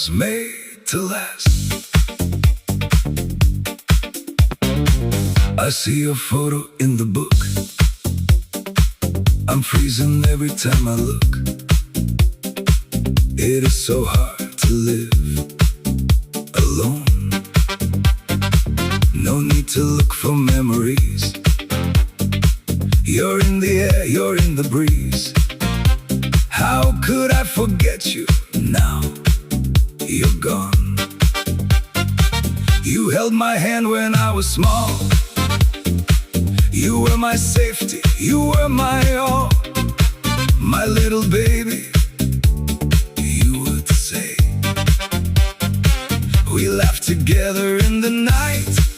was made to last. I see your photo in the book. I'm freezing every time I look. It is so hard to live alone. No need to look for memories. You're in the air, you're in the breeze. How could I forget you now? You're gone. You held my hand when I was small. You were my safety, you were my all. My little baby, you would say. We laughed together in the night.